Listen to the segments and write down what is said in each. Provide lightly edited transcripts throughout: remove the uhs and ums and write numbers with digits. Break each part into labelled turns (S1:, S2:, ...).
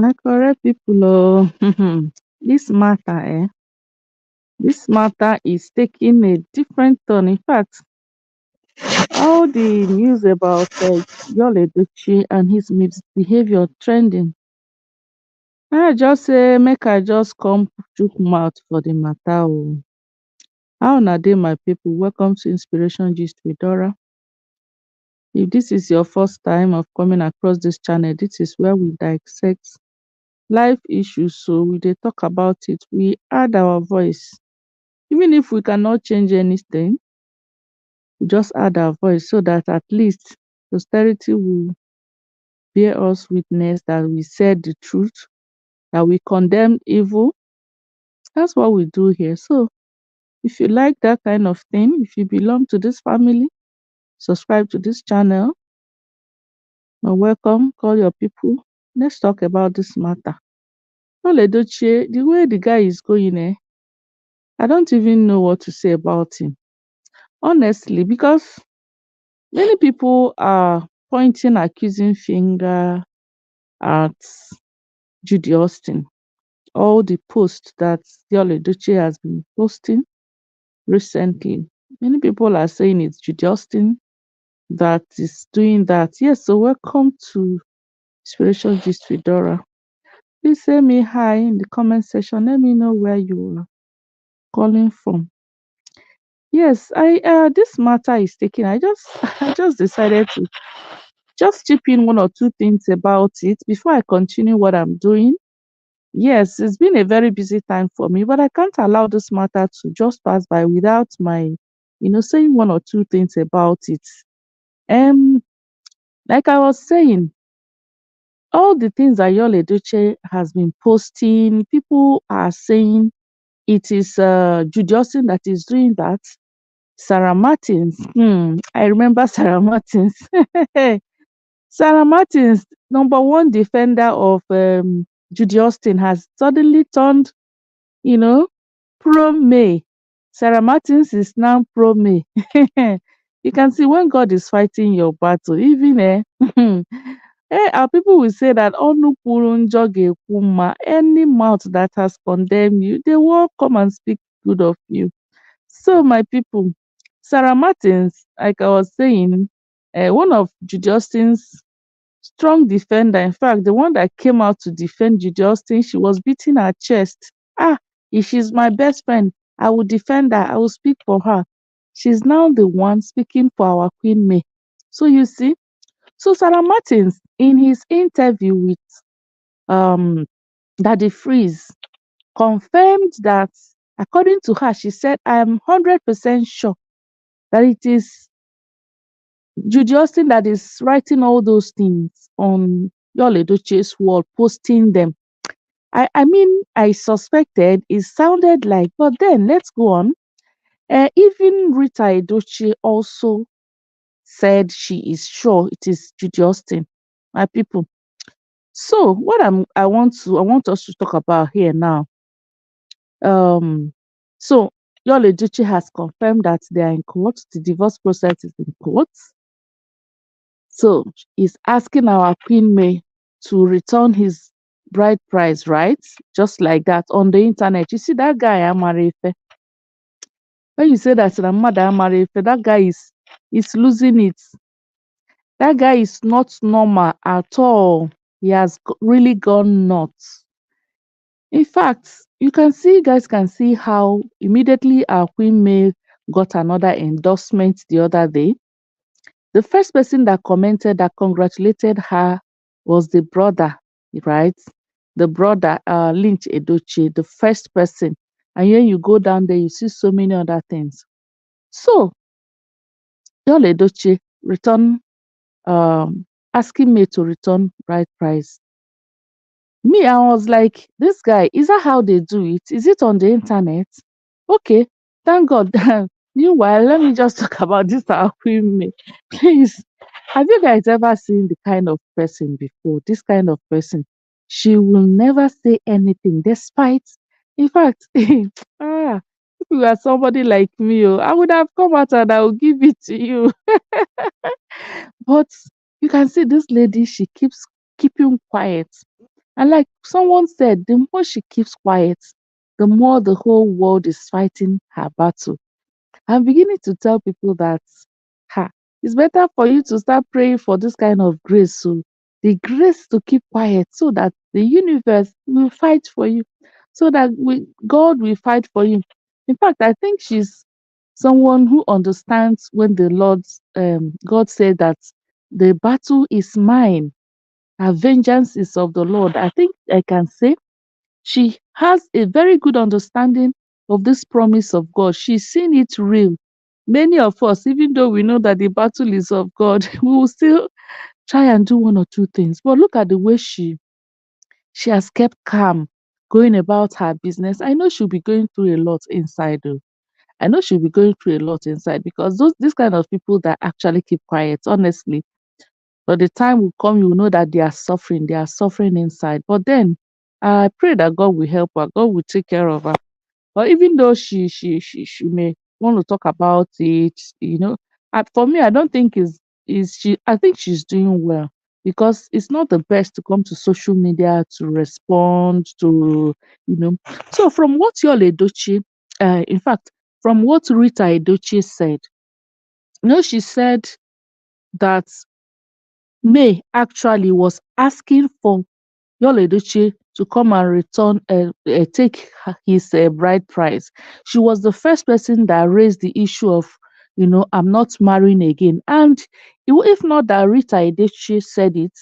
S1: My correct people, oh, this matter, this matter is taking a different turn. In fact, all the news about Yul Edochie and his misbehavior trending. I just say make I just come chook mouth for the matter. Oh. How na dey my people? Welcome to Inspiration Gist with Dora. If this is your first time of coming across this channel, this is where we dissect life issues. So we dey talk about it. We add our voice. Even if we cannot change anything, we just add our voice so that at least posterity will bear us witness that we said the truth, that we condemn evil. That's what we do here. So if you like that kind of thing, if you belong to this family, subscribe to this channel. You're welcome. Call your people. Let's talk about this matter. Yul Edochie, the way the guy is going, I don't even know what to say about him. Honestly, because many people are pointing accusing finger at Judy Austin. All the posts that Yul Edochie has been posting recently. Many people are saying it's Judy Austin that is doing that. Yes, so welcome to Inspiration Gist with Dora. Please say me hi in the comment section. Let me know where you are calling from. Yes, I this matter is taking. I just decided to just chip in one or two things about it before I continue what I'm doing. Yes, it's been a very busy time for me, but I can't allow this matter to just pass by without my, saying one or two things about it. Um, like I was saying, all the things that Yul Edochie has been posting, people are saying it is Judy Austin that is doing that. Sarah Martins, I remember Sarah Martins. Sarah Martins, number one defender of Judy Austin, has suddenly turned, you know, pro May. Sarah Martins is now pro May. You can see when God is fighting your battle, even our people will say that "Onu kwuru njọ ga-ekwu mma." Any mouth that has condemned you, they will come and speak good of you. So my people, Sarah Martins, like I was saying, one of Judy Austin's strong defender. In fact, the one that came out to defend Judy Austin, she was beating her chest. If she's my best friend, I will defend her. I will speak for her. She's now the one speaking for our Queen May. So you see, so Sarah Martins, in his interview with Daddy Freeze, confirmed that, according to her, she said, "I am 100% sure that it is Judy Austin that is writing all those things on Yul Edochie's wall, posting them." I mean, I suspected it sounded like, but then let's go on. Even Rita Edochie also said she is sure it is Judy Austin. My people. So what I want us to talk about here now. So Yul Edochie has confirmed that they are in court. The divorce process is in court. So he's asking our Queen May to return his bride price, right? Just like that on the internet. You see that guy Amarefe. When you say that mother Amarefe, that guy is losing it. That guy is not normal at all. He has really gone nuts. In fact, you guys can see how immediately our Queen May got another endorsement the other day. The first person that commented that congratulated her was the brother, right? The brother, Lynch Edochie, the first person. And when you go down there, you see so many other things. So, Yul Edochie asking me to return bride price. Me, I was like, this guy, is that how they do it? Is it on the internet? Okay, thank God. Meanwhile, let me just talk about this our Queen May. Please, have you guys ever seen the kind of person before? This kind of person, she will never say anything despite. In fact, if you are somebody like me, I would have come out and I will give it to you. But you can see this lady, she keeps keeping quiet. And like someone said, the more she keeps quiet, the more the whole world is fighting her battle. I'm beginning to tell people that ha, it's better for you to start praying for this kind of grace. So the grace to keep quiet so that the universe will fight for you. So that God will fight for you. In fact, I think she's someone who understands when the God said that the battle is mine, our vengeance is of the Lord. I think I can say she has a very good understanding of this promise of God. She's seen it real. Many of us, even though we know that the battle is of God, we will still try and do one or two things. But look at the way she has kept calm, going about her business. I know she'll be going through a lot inside though. I know she'll be going through a lot inside because these kind of people that actually keep quiet, honestly, but the time will come, you will know that they are suffering inside. But then I pray that God will help her, God will take care of her. But even though she may want to talk about it, for me, I don't think is she. I think she's doing well because it's not the best to come to social media to respond to, you know. So from what your Edochie, in fact, from what Rita Edochie said, she said that May actually was asking for Yul Edochie to come and take his bride price. She was the first person that raised the issue of, I'm not marrying again. And if not that Rita Edochie said it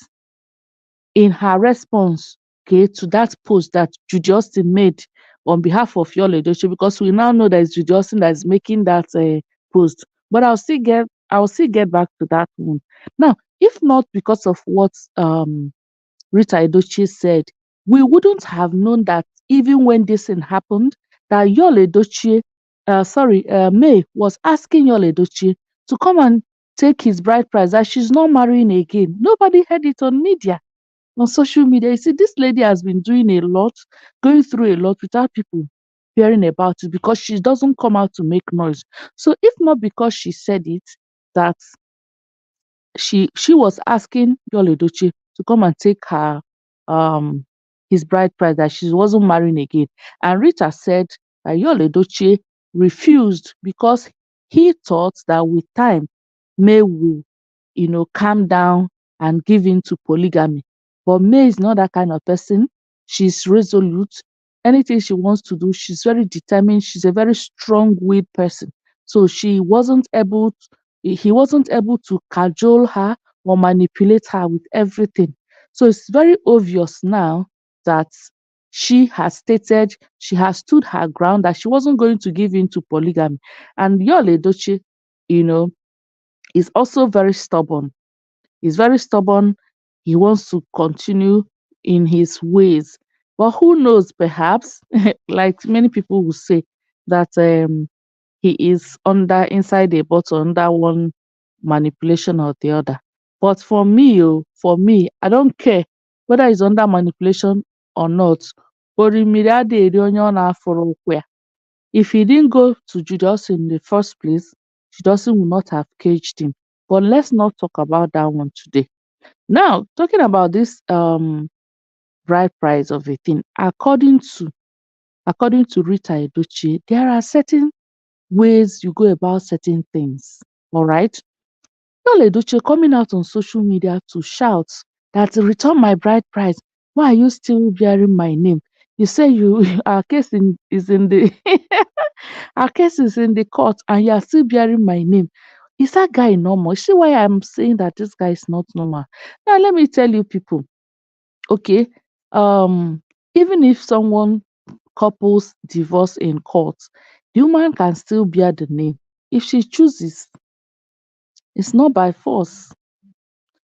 S1: in her response, okay, to that post that Judy Austin made on behalf of Yul Edochie, because we now know that it's Judy Austin that is making that post. But I'll still get back to that one. Now, if not because of what Rita Edochie said, we wouldn't have known that even when this thing happened, that Yul Edochie, May was asking Yul Edochie to come and take his bride price, that she's not marrying again. Nobody heard it on media, on social media. You see, this lady has been doing a lot, going through a lot without people hearing about it because she doesn't come out to make noise. So if not because she said it, that she was asking Yul Edochie to come and take her um his bride price, that she wasn't marrying again. And Rita said that Yul Edochie refused because he thought that with time May will, calm down and give in to polygamy. But May is not that kind of person. She's resolute. Anything she wants to do, she's very determined. She's a very strong-willed person. So he wasn't able to cajole her or manipulate her with everything. So it's very obvious now that she has stated, she has stood her ground that she wasn't going to give in to polygamy. And Yul Edochie, you know, is also very stubborn. He's very stubborn. He wants to continue in his ways. But who knows, perhaps, like many people will say, that he is inside a bottle under one manipulation or the other. But for me, I don't care whether it's under manipulation or not. Orimiri adịghị eri onye ọ na-afụrụ ụkwụ ya. If he didn't go to Judas in the first place, Judas would not have caged him. But let's not talk about that one today. Now, talking about this bride price of a thing, according to Rita Edochie, there are certain ways you go about certain things. All right. Yul Edochie coming out on social media to shout that return my bride price. Why are you still bearing my name? You say our case is in the our case is in the court and you are still bearing my name. Is that guy normal? See why I'm saying that this guy is not normal. Now let me tell you people, okay, um, even if someone couples divorce in court, the woman can still bear the name if she chooses. It's not by force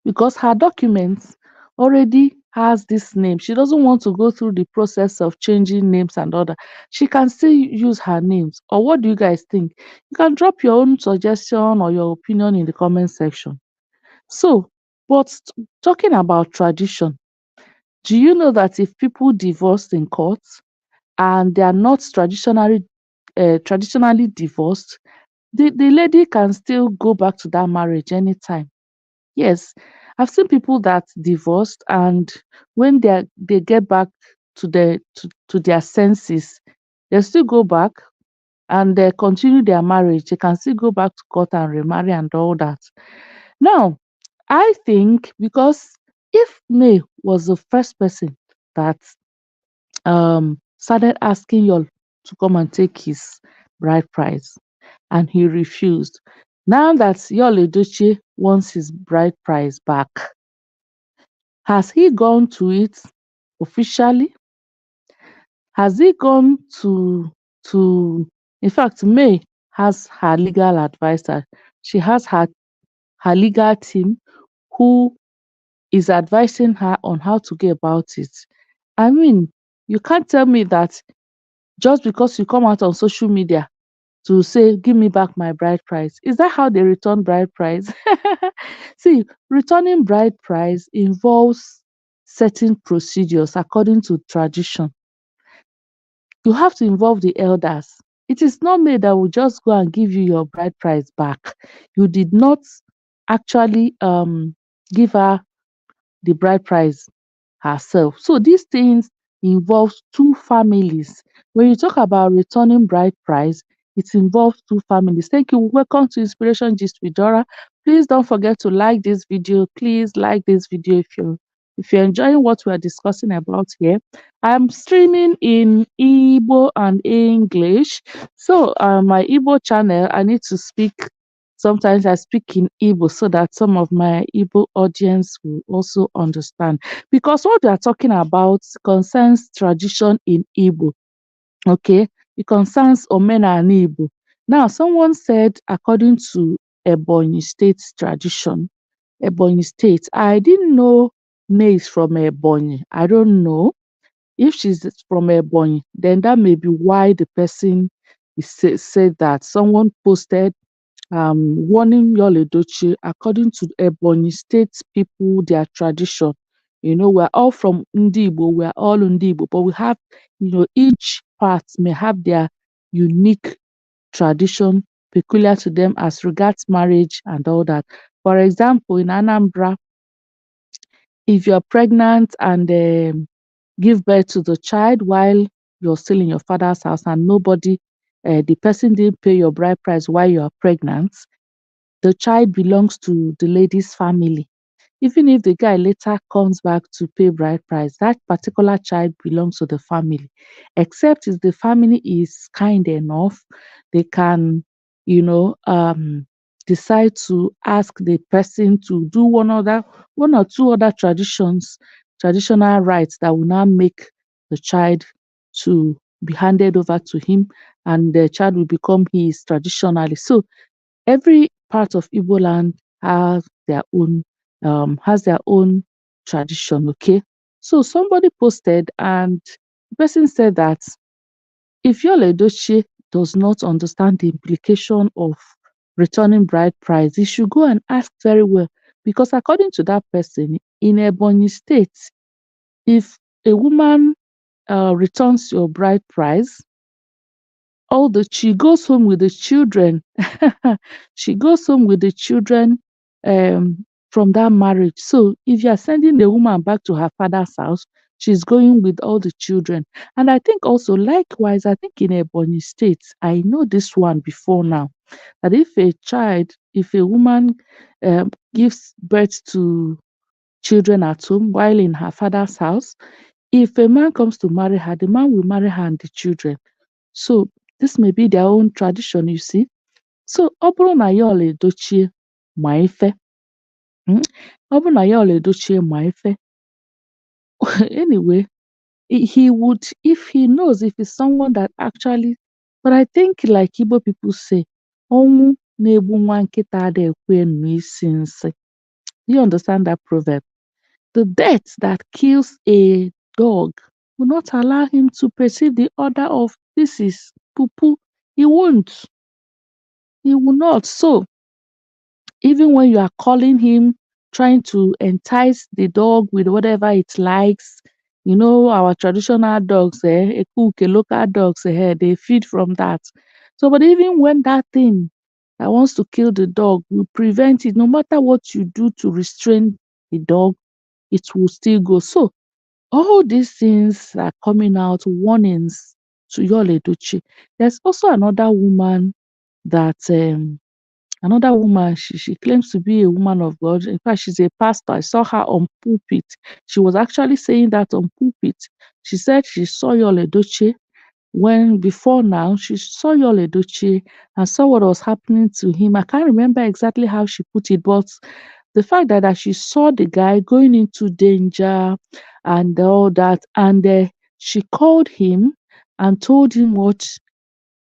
S1: because her documents already has this name. She doesn't want to go through the process of changing names and other. She can still use her names. Or what do you guys think? You can drop your own suggestion or your opinion in the comment section. So, but talking about tradition, do you know that if people divorce in court and they are not traditionally divorced, the lady can still go back to that marriage anytime? Yes. I've seen people that divorced, and when they get back to their senses, they still go back and they continue their marriage. They can still go back to court and remarry and all that. Now, I think because if May was the first person that started asking y'all to come and take his bride price and he refused. Now that y'all Edochie wants his bride price back, has he gone to it officially? Has he gone to in fact May has her legal advisor. She has her legal team who is advising her on how to go about it. I mean, you can't tell me that just because you come out on social media to say, give me back my bride price. Is that how they return bride price? See, returning bride price involves certain procedures according to tradition. You have to involve the elders. It is not me that will just go and give you your bride price back. You did not actually give her the bride price herself. So these things involves two families. When you talk about returning bride price, it involves two families. Thank you. Welcome to Inspiration Gist with Dora. Please don't forget to like this video. Please like this video if you're enjoying what we are discussing about here. I'm streaming in Igbo and English. So my Igbo channel, I need to speak. Sometimes I speak in Igbo so that some of my Igbo audience will also understand. Because what we are talking about concerns tradition in Igbo. Okay, it concerns Omena and Igbo. Now, someone said, according to Ebonyi State's tradition, Ebonyi State, I didn't know May is from Ebonyi. I don't know if she's from Ebonyi. Then that may be why the person said that. Someone posted warning Yul Edochie, according to Ebonyi State people, their tradition. We're all from Ndibo, we're all Ndibo, but we have, each part may have their unique tradition peculiar to them as regards marriage and all that. For example, in Anambra, if you're pregnant and give birth to the child while you're still in your father's house and the person didn't pay your bride price while you are pregnant, the child belongs to the lady's family. Even if the guy later comes back to pay bride price, that particular child belongs to the family. Except if the family is kind enough, they can, you know, um, decide to ask the person to do one or two other traditional rites that will now make the child to be handed over to him, and the child will become his traditionally. So every part of Igbo land has their own tradition. Okay, so somebody posted, and the person said that if Yul Edochie does not understand the implication of returning bride price, he should go and ask very well, because according to that person in Ebonyi State, if a woman returns your bride price, she goes home with the children. She goes home with the children from that marriage. So if you are sending the woman back to her father's house, she's going with all the children. And I think also likewise, I think in Ebonyi State, I know this one before now, that if a woman gives birth to children at home while in her father's house, if a man comes to marry her, the man will marry her and the children. So this may be their own tradition, you see. So ọ bụrụ na Yul Edochie ma ife, ọ bụrụ na Yul Edochie ma ife, anyway, he would, if he knows, if he's someone that actually, but I think like Igbo people say, ọnwụ na-egbu nwa nkịta ada ekwe nụ isi nsị. Do you understand that proverb? The death that kills a dog will not allow him to perceive the order of this is poo. He won't. He will not. So even when you are calling him, trying to entice the dog with whatever it likes, our traditional dogs, local dogs, they feed from that. So, but even when that thing that wants to kill the dog will prevent it, no matter what you do to restrain a dog, it will still go. So all these things are coming out, warnings to Yul Edochie. There's also another woman, she claims to be a woman of God. In fact, she's a pastor. I saw her on pulpit. She was actually saying that on pulpit. She said she saw Yul Edochie when before now she saw Yul Edochie and saw what was happening to him. I can't remember exactly how she put it, but the fact that she saw the guy going into danger and all that, and she called him and told him what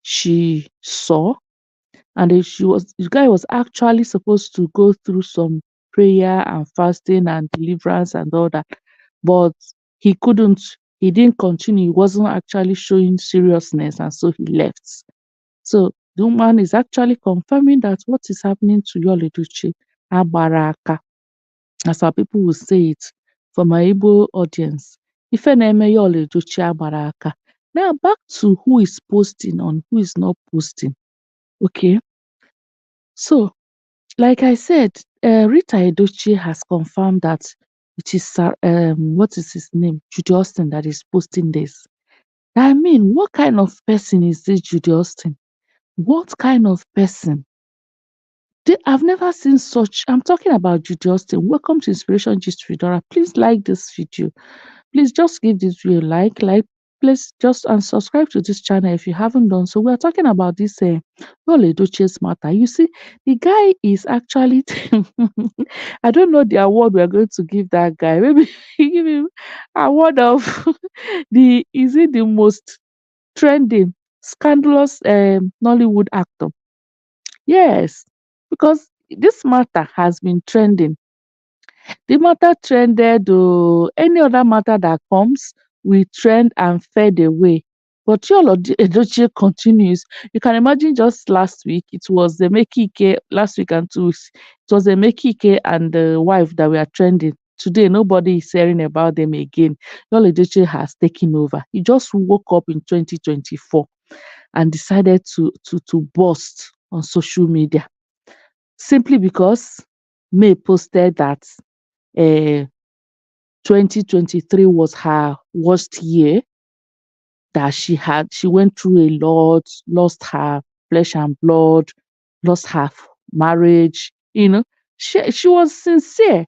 S1: she saw, and the guy was actually supposed to go through some prayer and fasting and deliverance and all that, but he couldn't. He didn't continue. He wasn't actually showing seriousness, and so he left. So the woman is actually confirming that what is happening to Yul Edochie agbara, as our people will say it for my Igbo audience. Ife na-eme Yul Edochie agbara aka. Now back to who is posting and who is not posting. Okay, so like I said, Rita Edochie has confirmed that it is what is his name, Judy Austin, that is posting this. I mean, what kind of person is this Judy Austin? What kind of person? I've never seen such. I'm talking about Judy Austin. Welcome to Inspiration Gist Fedora. Please like this video. Please just give this video a like. Please just unsubscribe to this channel if you haven't done so. We're talking about this Yul Edochie's matter. You see, the guy is actually I don't know the award we're going to give that guy. Maybe give him award of is it the most trending, scandalous Nollywood actor? Yes, because this matter has been trending. The matter trended, any other matter that comes will trend and fade away. But Yul Edochie continues. You can imagine just last week, it was the Mekike, last week and 2 weeks, it was the Mekike and the wife that were trending. Today, nobody is hearing about them again. Yul Edochie has taken over. He just woke up in 2024 and decided to burst on social media simply because May posted that 2023 was her worst year, that she went through a lot, lost her flesh and blood, lost her marriage. She was sincere.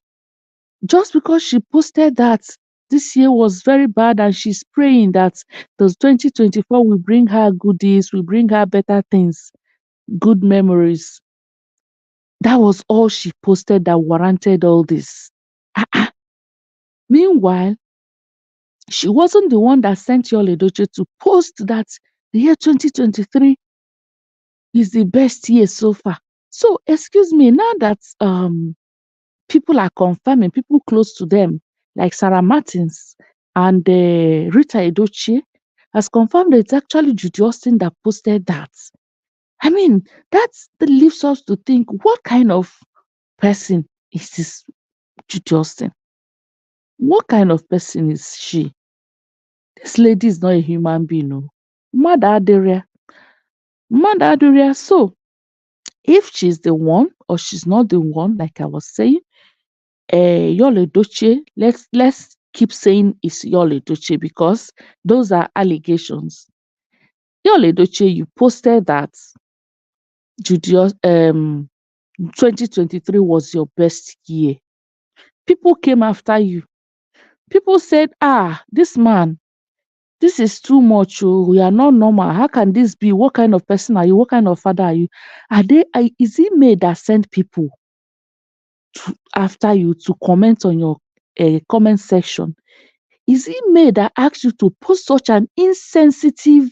S1: Just because she posted that this year was very bad and she's praying that the 2024 will bring her goodies, will bring her better things, good memories. That was all she posted that warranted all this. Meanwhile, she wasn't the one that sent Yul Edochie to post that the year 2023 is the best year so far. So, excuse me, now that people are confirming, people close to them, like Sarah Martins and Rita Edochie, has confirmed that it's actually Judy Austin that posted that. I mean, that leaves us to think, what kind of person is this Judy Austin? What kind of person is she? This lady is not a human being, no. Mother Adoria. So, if she's the one or she's not the one, like I was saying, Yul Edochie, let's keep saying it's Yul Edochie because those are allegations. Yul Edochie, you posted that Judy, 2023 was your best year. People came after you. People said, this man, this is too much. Oh, we are not normal. How can this be? What kind of person are you? What kind of father are you? Is it me that sent people after you to comment on your comment section? Is it me that asked you to post such an insensitive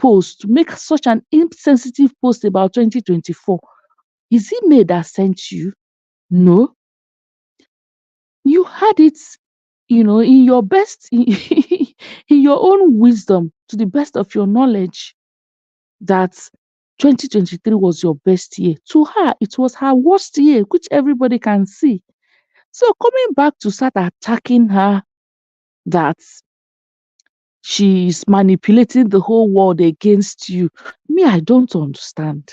S1: post, make such an insensitive post about 2024? Is it me that sent you? No. You had it, in your best, in your own wisdom, to the best of your knowledge, that 2023 was your best year. To her, it was her worst year, which everybody can see. So coming back to start attacking her, that she is manipulating the whole world against you. Me, I don't understand.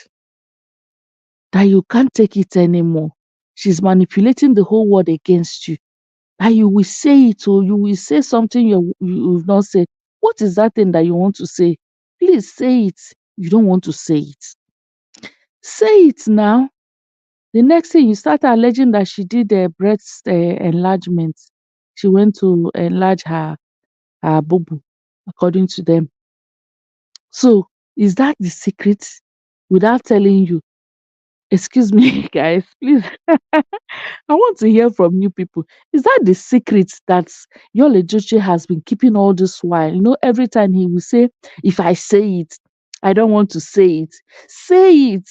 S1: That you can't take it anymore. She's manipulating the whole world against you. And you will say it, or you will say something you've not said. What is that thing that you want to say? Please say it. You don't want to say it. Say it now. The next thing you start alleging that she did a breast enlargement. She went to enlarge her boo boo, according to them. So is that the secret? Without telling you, excuse me, guys, please. I want to hear from you people. Is that the secret that your Edochie has been keeping all this while? You know, every time he will say, if I say it, I don't want to say it. Say it.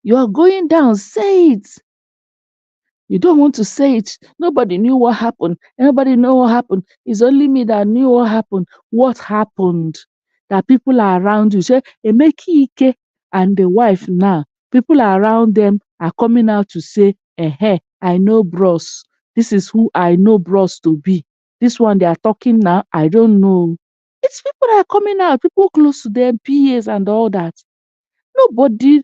S1: You're going down. Say it. You don't want to say it. Nobody knew what happened. Nobody know what happened. It's only me that knew what happened. What happened? That people are around you. Say, Emeki Ike and the wife now. People are around them are coming out to say, I know bros. This is who I know bros to be. This one they are talking now, I don't know. It's people that are coming out, people close to them, PAs and all that. Nobody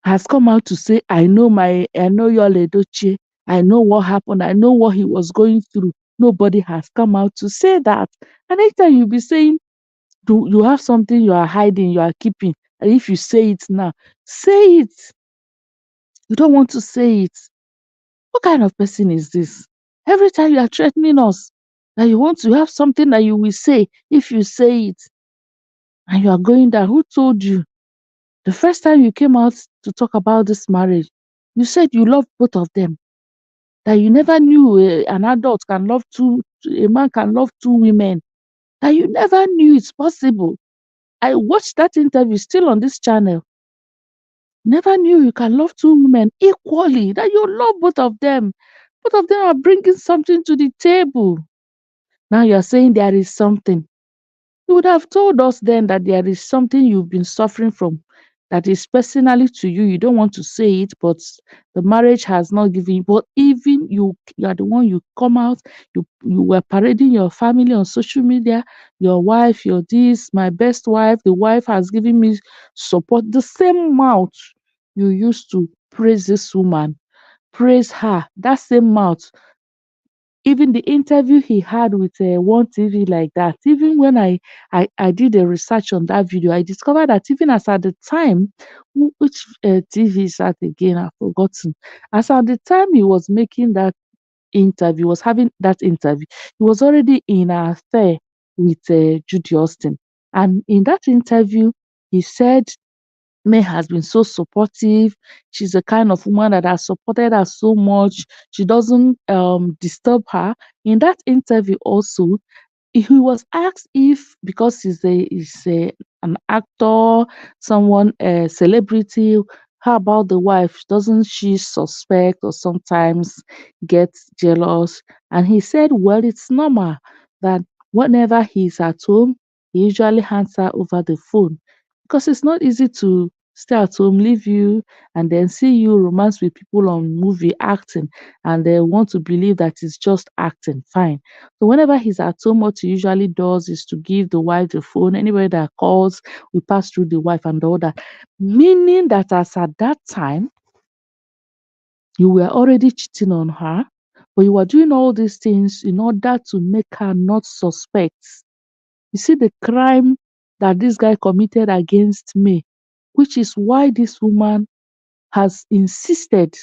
S1: has come out to say, I know your Edochie. I know what happened. I know what he was going through. Nobody has come out to say that. And anytime you be saying, do you have something you are hiding, you are keeping, and if you say it now, say it. You don't want to say it. What kind of person is this? Every time you are threatening us, that you have something that you will say, if you say it, and you are going down. Who told you? The first time you came out to talk about this marriage, you said you love both of them. That you never knew an adult can love a man can love two women. That you never knew it's possible. I watched that interview still on this channel. Never knew you can love two women equally. That you love both of them. Both of them are bringing something to the table. Now you're saying there is something. You would have told us then that there is something you've been suffering from that is personally to you. You don't want to say it, but the marriage has not given you. But even you are the one you come out, you were parading your family on social media, your wife, your this, my best wife, the wife has given me support. The same mouth you used to praise this woman, praise her, that same mouth, even the interview he had with one TV like that, even when I did a research on that video, I discovered that even as at the time, which TV is that again, I've forgotten. As at the time he was making that interview, was having that interview, he was already in an affair with Judy Austin. And in that interview, he said May has been so supportive. She's the kind of woman that has supported her so much. She doesn't disturb her. In that interview, also, he was asked if because an actor, someone a celebrity, how about the wife? Doesn't she suspect or sometimes get jealous? And he said, well, it's normal that whenever he's at home, he usually hands her over the phone because it's not easy to stay at home, leave you, and then see you romance with people on movie acting, and they want to believe that it's just acting. Fine. So whenever he's at home, what he usually does is to give the wife the phone. Anybody that calls, we pass through the wife and all that. Meaning that as at that time, you were already cheating on her, but you were doing all these things in order to make her not suspect. You see the crime that this guy committed against me, which is why this woman has insisted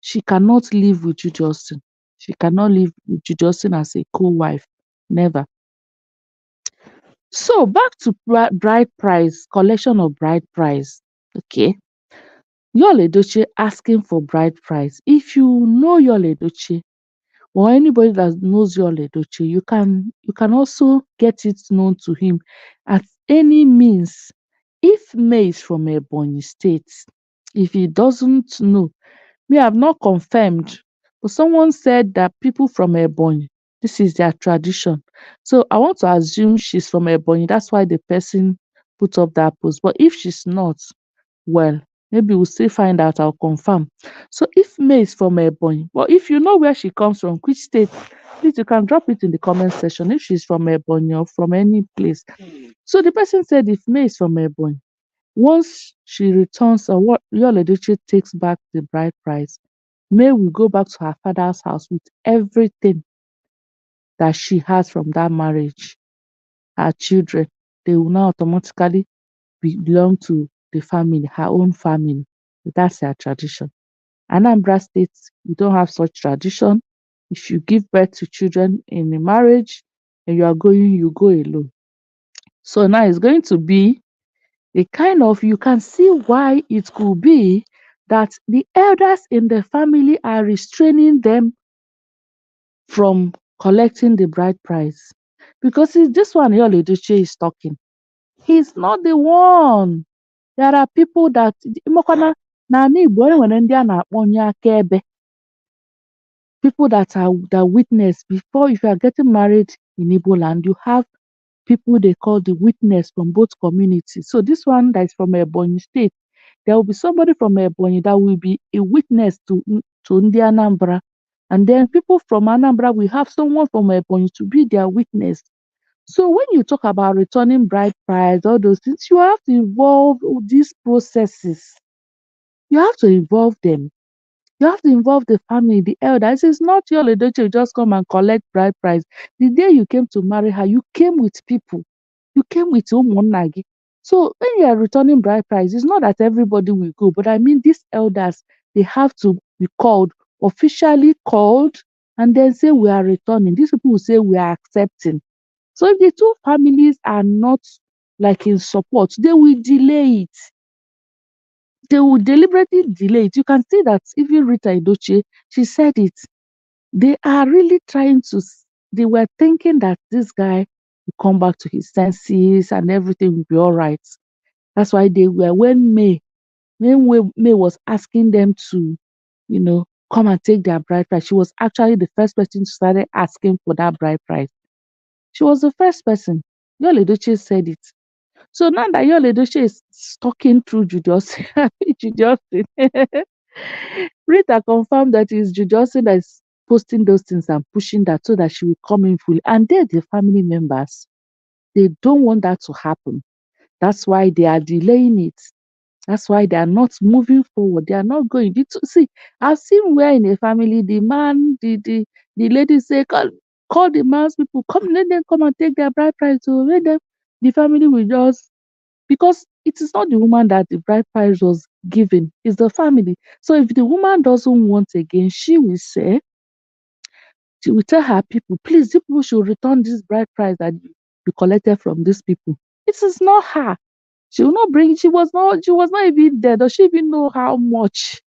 S1: she cannot live with Judy Austin. She cannot live with Judy Austin as a co-wife. Never. So back to bride price, collection of bride price. Okay. Your Edochie asking for bride price. If you know your Edochie or anybody that knows your Edochie, you can also get it known to him at any means. If May is from Ebonyi State, if he doesn't know, me, I've not confirmed, but someone said that people from Ebonyi, this is their tradition. So I want to assume she's from Ebonyi. That's why the person put up that post. But if she's not, well, maybe we'll still find out. I'll confirm. So if May is from Ebonyi, but if you know where she comes from, which state, please you can drop it in the comment section if she's from Ebonyi or from any place. So the person said if May is from Ebonyi, once she returns or what your Edochie takes back the bride price, May will go back to her father's house with everything that she has from that marriage. Her children, they will now automatically belong to the family, her own family. That's her tradition. Anambra State, we don't have such tradition. If you give birth to children in a marriage and you are going, you go alone. So now it's going to be a kind of, you can see why it could be that the elders in the family are restraining them from collecting the bride price. Because it's this one here Edochie is talking. He's not the one. There are people that ịmakwana n'ala Igbo e nwere ndị a na-akpọ onye akaebe. People that witness before. If you are getting married in Igbo land, you have people they call the witness from both communities. So this one that is from Ebonyi State, there will be somebody from Ebonyi that will be a witness to Ndi Anambra. And then people from Anambra will have someone from Ebonyi to be their witness. So when you talk about returning bride price, all those things, you have to involve these processes. You have to involve them. You have to involve the family, the elders. It's not your Edochie just come and collect bride price. The day you came to marry her, you came with people. You came with Umunagi. So when you are returning bride price, it's not that everybody will go, but I mean these elders, they have to be called, officially called, and then say we are returning. These people will say we are accepting. So if the two families are not like in support, they will delay it. They will deliberately delay it. You can see that even Rita Edochie, she said it. They are really trying to, they were thinking that this guy will come back to his senses and everything will be all right. That's why they were, when May was asking them to, come and take their bride price, she was actually the first person to start asking for that bride price. She was the first person. Yul Edochie said it. So now that Yul Edochie is talking through Judy Austin, Rita confirmed that it's Judy Austin that is posting those things and pushing that so that she will come in fully. And they're the family members. They don't want that to happen. That's why they are delaying it. That's why they are not moving forward. They are not going. See, I've seen where in a family the man, the lady say, call the man's people, come, let them come and take their bride price. So let them, the family will just, because it is not the woman that the bride price was given, it's the family. So if the woman doesn't want again, she will say, she will tell her people, please, you people should return this bride price that you collected from these people. It is not her. She will not bring, she was not even there. Does she even know how much?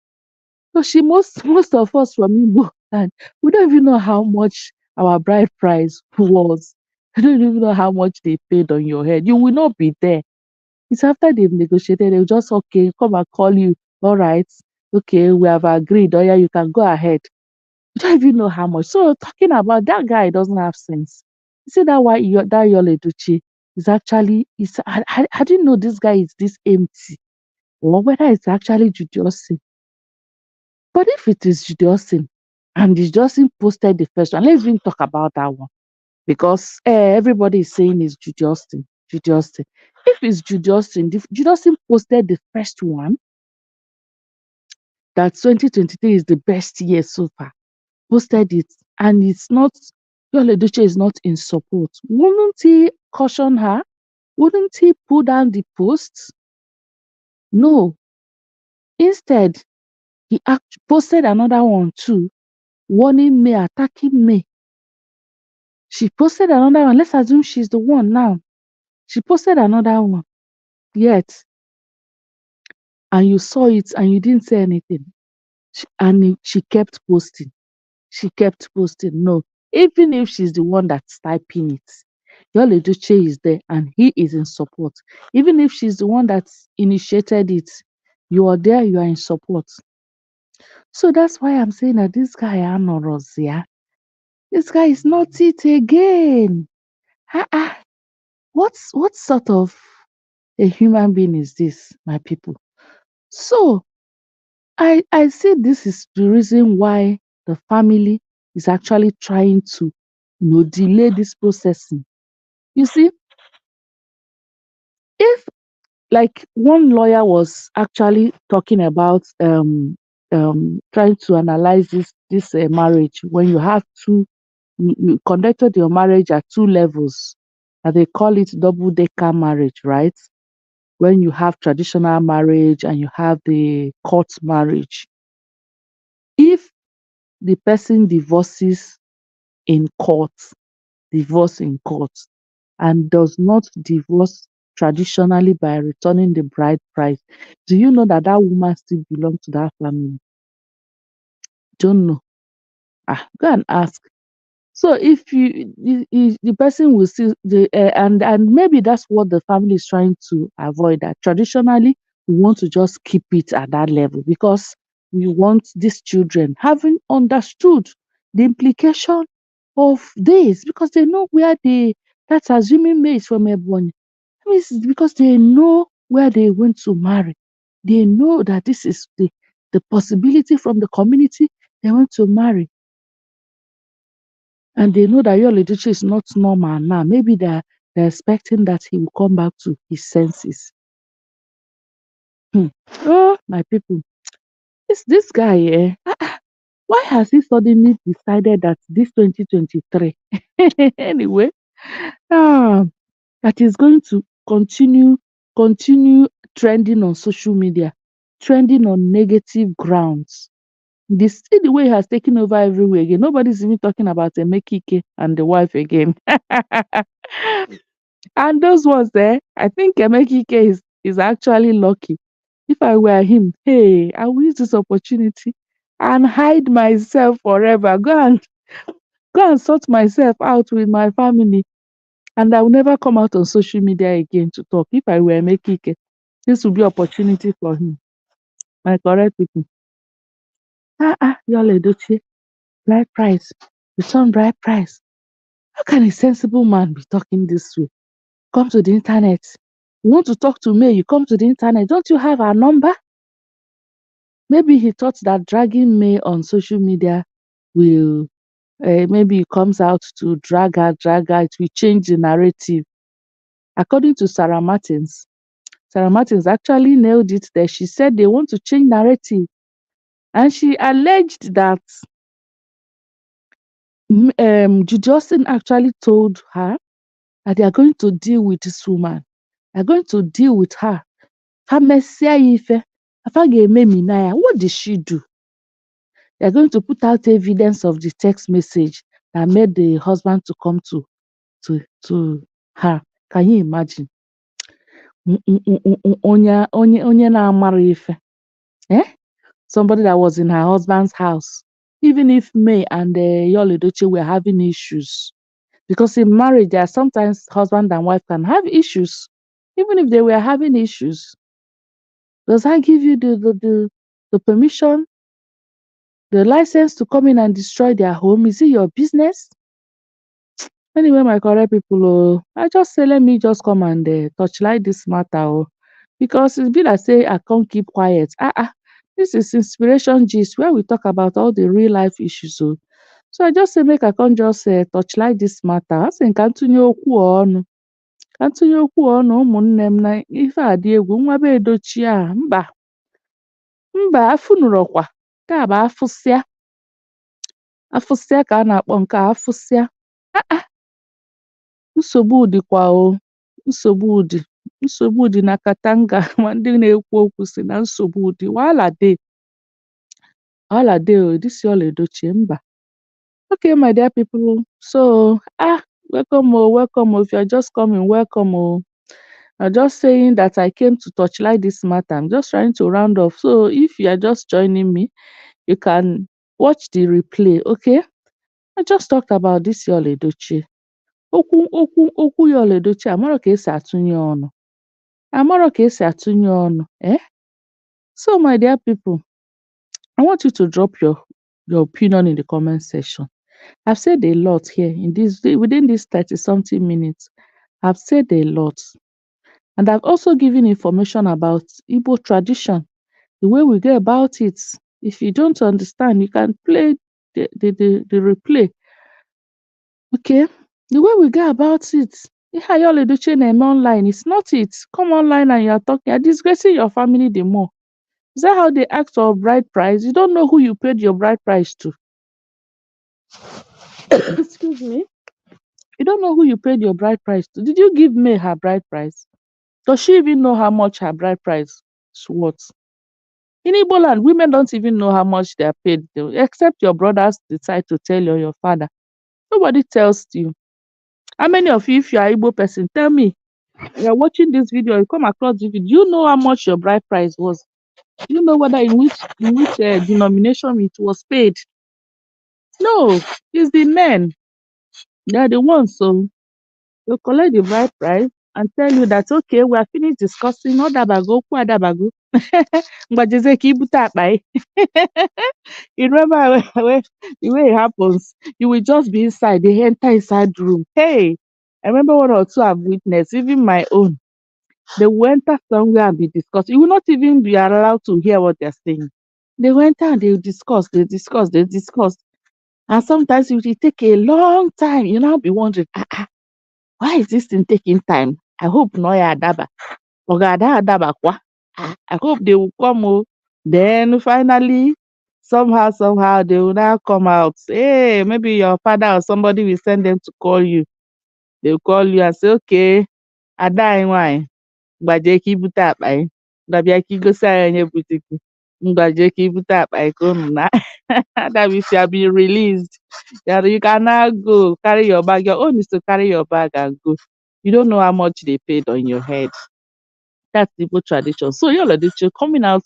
S1: So most of us from Igbo and we don't even know how much our bride price was. I don't even know how much they paid on your head. You will not be there. It's after they've negotiated, they'll just okay, come and call you. All right, okay, we have agreed. Oh yeah, you can go ahead. You don't even know how much. So talking about that guy doesn't have sense. You see that why that Yul Edochie is actually is I didn't know this guy is this empty or whether it's actually Judy Austin. But if it is Judy Austin and Judy Austin posted the first one, let's even talk about that one because everybody is saying it's Judy Austin. Judy Austin. If it's Judy Austin, Judy Austin posted the first one that 2023 is the best year so far. Posted it and it's not, Yul Edochie is not in support. Wouldn't he caution her? Wouldn't he pull down the posts? No. Instead, he posted another one too, warning me, attacking me. She posted another one. Let's assume she's the one now. She posted another one. Yet, and you saw it and you didn't say anything. She kept posting. She kept posting. No. Even if she's the one that's typing it, Yul Edochie is there and he is in support. Even if she's the one that's initiated it, you are there, you are in support. So that's why I'm saying that this guy Anorozia, this guy is not it again. Ah, what sort of a human being is this, my people? So I say this is the reason why the family is actually trying to delay this processing. You see, if like one lawyer was actually talking about trying to analyze this marriage when you have two. You conducted your marriage at two levels. They call it double decker marriage, right? When you have traditional marriage and you have the court marriage. If the person in court, divorce in court, and does not divorce traditionally by returning the bride price, do you know that that woman still belongs to that family? Don't know. Go and ask. So if the person will see and maybe that's what the family is trying to avoid. That traditionally we want to just keep it at that level because we want these children having understood the implication of this because they know where that's assuming maize from Ebony. That means it's because they know where they want to marry. They know that this is the possibility from the community they want to marry. And they know that your literature is not normal now. Maybe they're expecting that he will come back to his senses. Oh, my people, this guy, why has he suddenly decided that this 2023, anyway, ah, that is going to continue trending on social media, trending on negative grounds? See the way he has taken over everywhere again. Nobody's even talking about Emekike and the wife again. And those ones there, I think Emekike is actually lucky. If I were him, hey, I will use this opportunity and hide myself forever. Go and sort myself out with my family. And I will never come out on social media again to talk. If I were Emekike, this would be opportunity for him. My correct people. Y'all Edochie, bride price, return bride price. How can a sensible man be talking this way? Come to the internet. You want to talk to me, you come to the internet. Don't you have our number? Maybe he thought that dragging me on social media will, maybe it comes out to drag her, it will change the narrative. According to Sara Martins actually nailed it there. She said they want to change narrative. And she alleged that Judy Austin actually told her that they are going to deal with this woman. They are going to deal with her. What did she do? They are going to put out evidence of the text message that made the husband to come to her. Can you imagine? Onye na-amara ife. Somebody that was in her husband's house. Even if May and Yul Edochie were having issues. Because in marriage, there are sometimes husband and wife can have issues. Even if they were having issues. Does that give you the permission, the license to come in and destroy their home? Is it your business? Anyway, my correct people, I just say let me just come and touchlight this matter, because it's be like say I can't keep quiet. This is inspiration gist where we talk about all the real life issues. So I just say make I can't just touchlight this matter. I think Antonio okwu ọnụ. Antonio okwu ọnụ ụmụnne m na ife a dị egwu nwa be Edochie a mba afụnụrọkwa nke a bụ afụsịa ka a na-akpọ nke a afụsịa. Nsogbu dịkwa nsogbu dị na Katanga ma ndị na-ekwu okwu si na nsogbu dị wahala dey this Yul Edochie mba. Okay, my dear people, so welcome if you are just coming, welcome. I'm just saying that I came to touchlight this matter. I'm just trying to round off. So if you are just joining me, you can watch the replay. Okay, I just talked about this Yul Edochie. Okwu Yul Edochie amarọ ka esi atụnye ọnụ. So my dear people, I want you to drop your opinion in the comment section. I've said a lot here within this 30-something minutes. I've said a lot. And I've also given information about Igbo tradition, the way we go about it. If you don't understand, you can play the replay. Okay? The way we go about it. Yul Edochie na-eme online, it's not it. Come online and you're talking, you're disgracing your family the more. Is that how they ask for bride price? You don't know who you paid your bride price to. Excuse me. You don't know who you paid your bride price to. Did you give May her bride price? Does she even know how much her bride price is worth? In Igbo land, women don't even know how much they are paid, though, except your brothers decide to tell you or your father. Nobody tells you. How many of you, if you are Igbo person, tell me, you are watching this video, you come across this video, do you know how much your bride price was? Do you know whether in which denomination it was paid? No, it's the men. They are the ones. So they'll collect the bride price and tell you that okay, we are finished discussing. Not dabago, kwa dabago. Mgbajeze ka ibute akpa ị. You remember when the way it happens, you will just be inside, they enter inside room. Hey, I remember one or two I've witnessed, even my own. They will enter somewhere and be discussing. You will not even be allowed to hear what they're saying. They will enter and they will discuss, they discuss, they discuss. And sometimes it will take a long time. You now be wondering, why is this thing taking time? I hope no ya adaba. Oga ada adaba kwa. I hope they will come. Oh. Then finally, somehow they will now come out. Hey, maybe your father or somebody will send them to call you. They will call you and say, okay, ada why? Mgbaje ka ibute akpa ị. Dabịa ka igosi anyị onye butere. Mgbaje ka ibute akpa ị ka unu na. That means you have been released. Yeah, you can now go carry your bag. Your own is to carry your bag and go. You don't know how much they paid on your head. That's the Igbo tradition. So you're coming out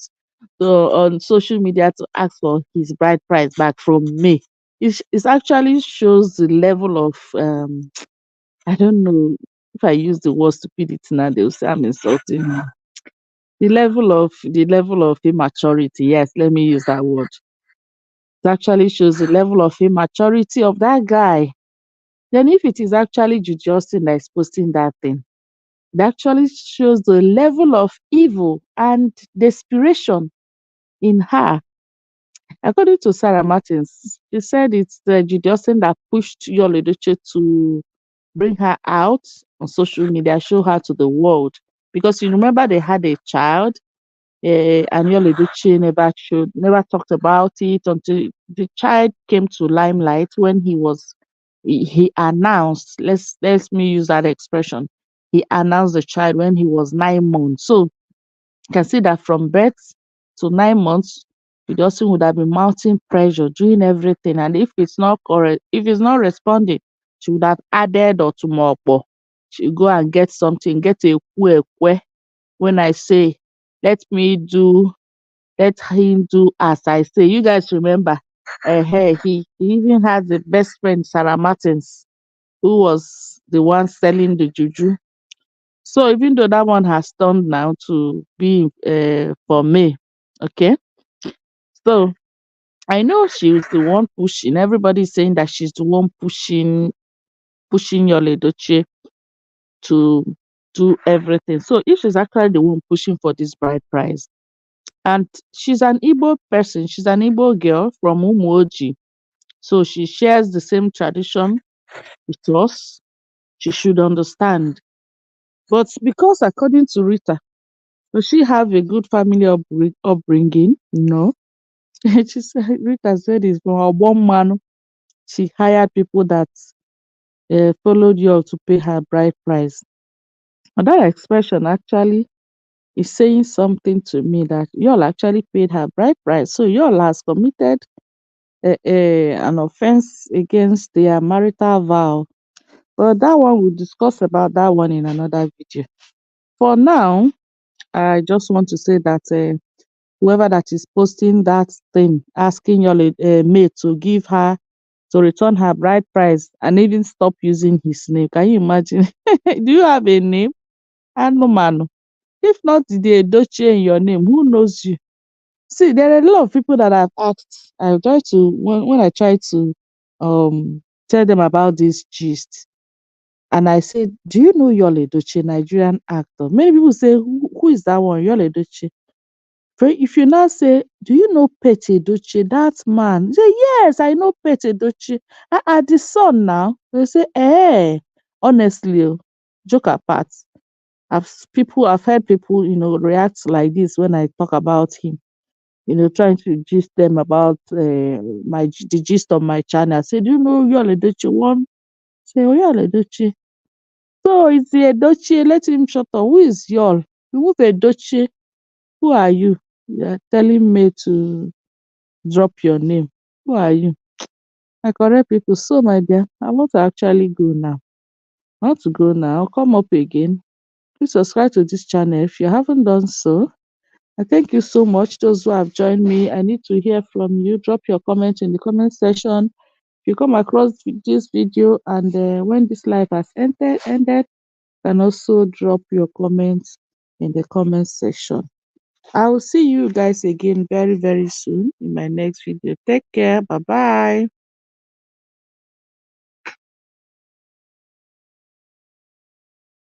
S1: on social media to ask for his bride price back from me. It actually shows the level of I don't know if I use the word stupidity now, they'll say I'm insulting him. The level of immaturity. Yes, let me use that word. It actually shows the level of immaturity of that guy. Then if it is actually Judy that is posting that thing, it actually shows the level of evil and desperation in her. According to Sarah Martins, she said it's the Judy that pushed Yul Edochie to bring her out on social media, show her to the world. Because you remember they had a child, and Yul Edochie never talked about it until the child came to limelight when he announced. Let me use that expression. He announced the child when he was 9 months. So you can see that from birth to 9 months, Justin would have been mounting pressure, doing everything. And if it's not correct, if it's not responding, she would have added or to more. She go and get something, get a kwe. When I say, let me do, let him do as I say. You guys remember, hey, he even has the best friend, Sarah Martins, who was the one selling the juju. So even though that one has turned now to be for me, okay. So I know she's the one pushing. Everybody's saying that she's the one pushing your Edochie to do everything. So if she's actually the one pushing for this bride price, and she's an Igbo person, she's an Igbo girl from Umuoji, so she shares the same tradition with us. She should understand. But because according to Rita, does she have a good family upbringing? No. She said, Rita said it's from a one man. She hired people that followed you to pay her bride price. And that expression actually is saying something to me that y'all actually paid her bride price. So y'all has committed an offense against their marital vow. But that one we'll discuss about that one in another video. For now, I just want to say that whoever that is posting that thing, asking your maid to give her to return her bride price and even stop using his name. Can you imagine? Do you have a name? Anumano. If not the Edochie in your name, who knows you? See, there are a lot of people that I've asked. I try to when I try to tell them about this gist, and I said, "Do you know Yul Edochie, Nigerian actor?" Many people say, "Who is that one, Yul Edochie?" If you now say, "Do you know Pete Edochie, that man?" Say, "Yes, I know Pete Edochie." The son now. They say, "Eh." Honestly, joke apart. I've heard people, react like this when I talk about him. trying to gist them about the gist of my channel. I say, do you know Yul Edochie one? Say, oh Yul Edochie. So it's the Edochie. Let him shut up. Who is Yul? Remove Edochie. Who are you? You're telling me to drop your name. Who are you? My correct people. So my dear, I want to actually go now. I want to go now. I'll come up again. Please subscribe to this channel if you haven't done so. I thank you so much. Those who have joined me, I need to hear from you. Drop your comment in the comment section. If you come across this video and when this live has ended, you can also drop your comments in the comment section. I will see you guys again very, very soon in my next video. Take care. Bye bye.